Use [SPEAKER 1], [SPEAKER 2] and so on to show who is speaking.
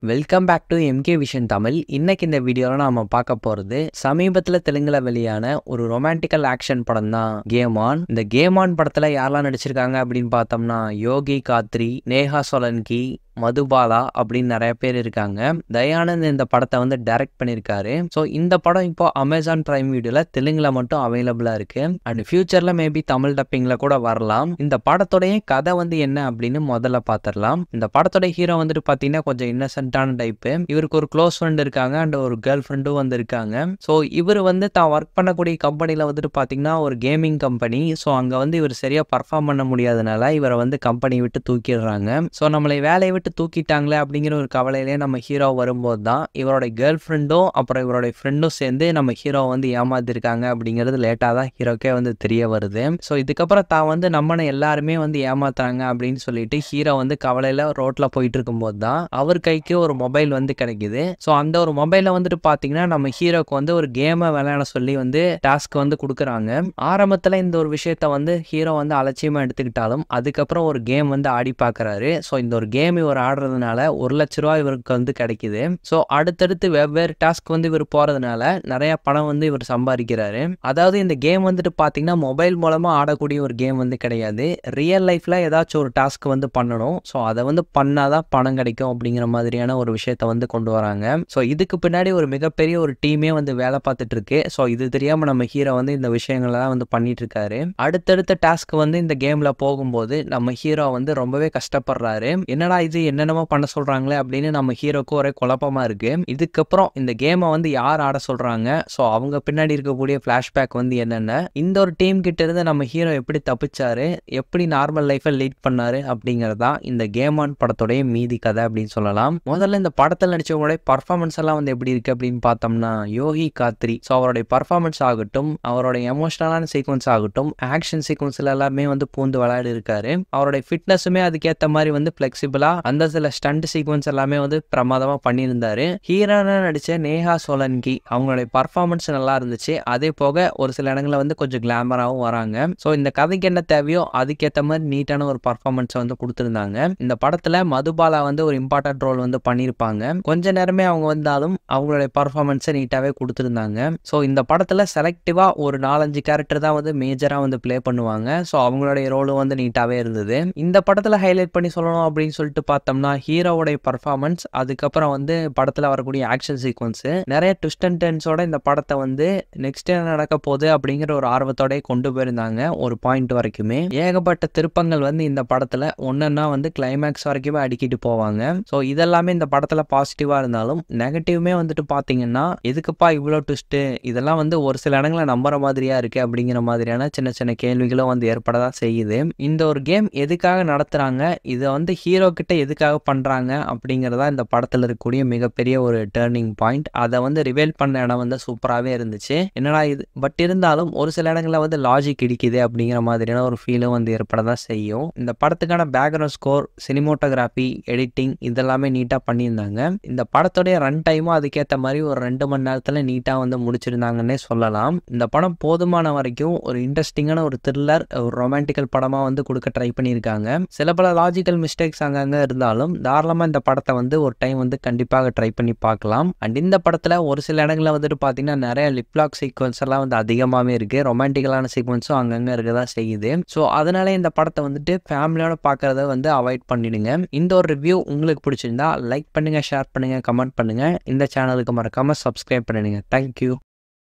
[SPEAKER 1] Welcome back to MK vision Tamil. இன்னைக்கு இந்த வீடியோவில் நாம பார்க்க போகிறது சமீபத்தில் தெலுங்குல வெளியான ஒரு ரொமான்டிக்கல் ஆக்ஷன் படம் தான் கேம் ஆன். இந்த கேம் ஆன் படத்தில் யாரெல்லாம் நடிச்சிருக்காங்க அப்படின்னு பார்த்தோம்னா யோகி காத்ரி, நேஹா சொலன்கி, மதுபாலா அப்படின்னு நிறைய பேர் இருக்காங்க. தயானந்த் இந்த படத்தை வந்து டைரக்ட் பண்ணியிருக்காரு. ஸோ இந்த படம் இப்போ அமேசான் பிரைம் வீடியோல தெலுங்குல மட்டும் அவைலபிளா இருக்கு. அண்ட் ஃபியூச்சர்ல மேபி தமிழ் டப்பிங்ல கூட வரலாம். இந்த படத்தோடைய கதை வந்து என்ன அப்படின்னு முதல்ல பார்த்துடலாம். இந்த படத்தோட ஹீரோ வந்துட்டு பார்த்தீங்கன்னா கொஞ்சம் இன்னசென்ட்டான டைப்பு. இவருக்கு ஒரு க்ளோஸ் ஃப்ரெண்ட் இருக்காங்க அண்ட் ஒரு கேர்ள் ஃப்ரெண்டும் வந்து இருக்காங்க. ஸோ இவர் வந்து தான் ஒர்க் பண்ணக்கூடிய கம்பெனியில் வந்துட்டு பார்த்தீங்கன்னா ஒரு கேமிங் கம்பெனி. ஸோ அங்கே வந்து இவர் சரியா பர்ஃபார்ம் பண்ண முடியாதனால இவரை வந்து கம்பெனி விட்டு தூக்கிடுறாங்க. ஸோ நம்மளை வேலையை விட்டு தூக்கிட்டாங்களே அப்படிங்கிற ஒரு கவலையிலே நம்ம ஹீரோ வரும்போது தான் இவரோட கேர்ள் ஃப்ரெண்டும் அப்புறம் இவரோட ஃப்ரெண்டும் சேர்ந்து நம்ம ஹீரோ வந்து ஏமாத்திருக்காங்க அப்படிங்கிறது லேட்டாக தான் ஹீரோக்கே வந்து தெரிய வருது. ஸோ இதுக்கப்புறம் தான் வந்து நம்மனை எல்லாருமே வந்து ஏமாத்துறாங்க அப்படின்னு சொல்லிட்டு ஹீரோ வந்து கவலையில் ரோட்டில் போயிட்டு இருக்கும்போது தான் அவர் கைக்கு ஒரு மொபைல் வந்து கிடைக்குது. ஸோ அந்த ஒரு மொபைலில் வந்துட்டு பார்த்தீங்கன்னா நம்ம ஹீரோக்கு வந்து ஒரு கேமை விளையாட சொல்லி வந்து டாஸ்க் வந்து கொடுக்குறாங்க. ஆரம்பத்தில் இந்த ஒரு விஷயத்த வந்து ஹீரோ வந்து அலட்சியமாக எடுத்துக்கிட்டாலும் அதுக்கப்புறம் ஒரு கேம் வந்து ஆடி பார்க்குறாரு. ஸோ இந்த ஒரு கேம் இவர் ஆடுறதுனால 1 லட்ச ரூபா இவருக்கு வந்து கிடைக்குது. ஸோ அடுத்தடுத்து வெவ்வேறு டாஸ்க் வந்து இவர் போறதுனால நிறைய பணம் வந்து இவர் சம்பாதிக்கிறாரு. அதாவது இந்த கேம் வந்துட்டு பார்த்தீங்கன்னா மொபைல் மூலமா ஆடக்கூடிய ஒரு கேம் வந்து கிடையாது. ரியல் லைஃப்ல ஏதாச்சும் ஒரு டாஸ்க் வந்து பண்ணணும். ஸோ அதை வந்து பண்ணாதான் பணம் கிடைக்கும் அப்படிங்கிற மாதிரியான ஒரு விஷயத்த வந்து கொண்டு வராங்க. ஸோ இதுக்கு பின்னாடி ஒரு மிகப்பெரிய ஒரு டீமே வந்து வேலை பார்த்துட்டு இருக்கு. ஸோ இது தெரியாம நம்ம ஹீரோ வந்து இந்த விஷயங்கள்லாம் வந்து பண்ணிட்டு இருக்காரு. அடுத்தடுத்த டாஸ்க் வந்து இந்த கேம்ல போகும்போது நம்ம ஹீரோ வந்து ரொம்பவே கஷ்டப்படுறாரு. என்னடா இது என்னென்னமோ பண்ண சொல்றாங்களே அப்படின்னு நம்ம ஹீரோக்கு ஒரே குழப்பமா இருக்கு. இதுக்கப்புறம் இந்த கேமை வந்து யார் ஆட சொல்றாங்க, ஸோ அவங்க பின்னாடி இருக்கக்கூடிய பிளாஷ்பேக் வந்து என்னென்ன, இந்த ஒரு டீம் கிட்ட இருந்து நம்ம ஹீரோ எப்படி தப்பிச்சாரு, எப்படி நார்மல் லைஃபை லீட் பண்ணாரு அப்படிங்கறதா இந்த கேம் ஆன் படத்தோடைய மீதி கதை அப்படின்னு சொல்லலாம். முதல்ல இந்த படத்தில் நடிச்சவங்களுடைய பர்ஃபார்மன்ஸ் எல்லாம் வந்து எப்படி இருக்கு அப்படின்னு பார்த்தோம்னா யோகி காத்ரி, ஸோ அவருடைய பர்ஃபார்மன்ஸ் ஆகட்டும், அவருடைய எமோஷனலான சீக்வன்ஸ் ஆகட்டும், ஆக்ஷன் சீக்வன்ஸ்ல எல்லாமே வந்து பூந்து விளையாடி இருக்காரு. அவருடைய ஃபிட்னஸுமே அதுக்கேற்ற மாதிரி வந்து பிளெக்சிபிளா அந்த சில ஸ்டண்ட் சீக்வன்ஸ் எல்லாமே வந்து பிரமாதமா பண்ணியிருந்தாரு. ஹீரோனா நடிச்ச நேஹா சோலன்கி அவங்களுடைய பர்ஃபார்மன்ஸ் நல்லா இருந்துச்சு. அதே போக ஒரு சில இடங்களில் வந்து கொஞ்சம் கிளாமராகவும் வராங்க. ஸோ இந்த கதைக்கு என்ன தேவையோ அதுக்கேற்ற மாதிரி நீட்டான ஒரு பர்ஃபார்மன்ஸ் வந்து கொடுத்துருந்தாங்க. இந்த படத்துல மதுபாலா வந்து ஒரு இம்பார்ட்டன்ட் ரோல் வந்து பண்ணியிருப்பாங்க. கொஞ்ச நேரமே அவங்க வந்தாலும் அவங்களுடைய பர்ஃபார்மன்ஸை நீட்டாவே கொடுத்துருந்தாங்க. ஸோ இந்த படத்துல செலக்டிவா ஒரு 4-5 கேரக்டர் தான் வந்து மேஜரா வந்து பிளே பண்ணுவாங்க. ஸோ அவங்களுடைய ரோலும் வந்து நீட்டாவே இருந்தது. இந்த படத்துல ஹைலைட் பண்ணி சொல்லணும் அப்படின்னு சொல்லிட்டு பார்த்தோம்னா ஹீரோவுடைய பர்ஃபார்மன்ஸ், அதுக்கப்புறம் வந்து படத்துல வரக்கூடிய ஆக்ஷன் சீக்வன்ஸ், நிறைய ட்விஸ்ட் அண்ட் டர்ன்ஸோட இந்த படத்தை வந்து நெக்ஸ்ட் என்ன நடக்க போகுது அப்படிங்கிற ஒரு ஆர்வத்தோட கொண்டு போயிருந்தாங்க. ஒரு பாயிண்ட் வரைக்குமே ஏகப்பட்ட திருப்பங்கள் வந்து இந்த படத்துல ஒன்னொன்னா வந்து கிளைமேக்ஸ் வரைக்குமே அடிக்கிட்டு போவாங்க. ஸோ இதெல்லாமே இந்த படத்துல பாசிட்டிவா இருந்தாலும் நெகட்டிவ்மே வந்துட்டு பாத்தீங்கன்னா எதுக்குப்பா இவ்வளோ ட்விஸ்ட், இதெல்லாம் வந்து ஒரு சில இடங்களை நம்புற மாதிரியா இருக்கு அப்படிங்கிற மாதிரியான சின்ன சின்ன கேள்விகளும் வந்து ஏற்படதான் செய்யுது. இந்த ஒரு கேம் எதுக்காக நடத்துறாங்க, இதை வந்து ஹீரோ கிட்ட எதுக்காக பண்றாங்க அப்படிங்கறதா இந்த படத்துல இருக்கக்கூடிய மிகப்பெரிய ஒரு டேர்னிங் பாயிண்ட். அதை வந்து ரிவேல் பண்ண இடம் வந்து சூப்பராகவே இருந்துச்சு. என்னடா இது, பட் இருந்தாலும் ஒரு சில இடங்களில் வந்து லாஜிக் இடிக்குது அப்படிங்கிற மாதிரியான ஒரு ஃபீலும் வந்து ஏற்படதான் செய்யும். இந்த படத்துக்கான பேக்ரவுண்ட் ஸ்கோர், சினிமோட்டோகிராஃபி, எடிட்டிங் இதெல்லாமே நீட்டாக பண்ணியிருந்தாங்க. இந்த படத்துடைய ரன் டைமும் அதுக்கேற்ற மாதிரி ஒரு 2 மணி நேரத்தில் நீட்டாக வந்து முடிச்சிருந்தாங்கன்னே சொல்லலாம். இந்த படம் போதுமான வரைக்கும் ஒரு இன்ட்ரெஸ்டிங்கான ஒரு த்ரில்லர், ஒரு ரொமான்டிக்கல் படமாக வந்து கொடுக்க ட்ரை பண்ணியிருக்காங்க. சில பல லாஜிக்கல் மிஸ்டேக்ஸ் அங்கங்கே இருந்தாலும் தாராளமாக இந்த படத்தை வந்து ஒரு டைம் வந்து கண்டிப்பாக ட்ரை பண்ணி பார்க்கலாம். அண்ட் இந்த படத்தில் ஒரு சில இடங்களில் வந்துட்டு பார்த்தீங்கன்னா நிறைய லிப்லாக் சீக்வன்ஸ் எல்லாம் வந்து அதிகமாகவே இருக்குது. ரொமான்டிக்கலான சீக்வன்ஸும் அங்கங்கே இருக்க தான் செய்யுது. ஸோ அதனால இந்த படத்தை வந்துட்டு ஃபேமிலியோட பார்க்குறத வந்து அவாய்ட் பண்ணிடுங்க. இந்த ஒரு ரிவ்யூ உங்களுக்கு பிடிச்சிருந்தா லைக் பண்ணுங்கள், ஷேர் பண்ணுங்கள், கமெண்ட் பண்ணுங்கள். இந்த சேனலுக்கு மறக்காமல் சப்ஸ்கிரைப் பண்ணிடுங்க. தேங்க்யூ.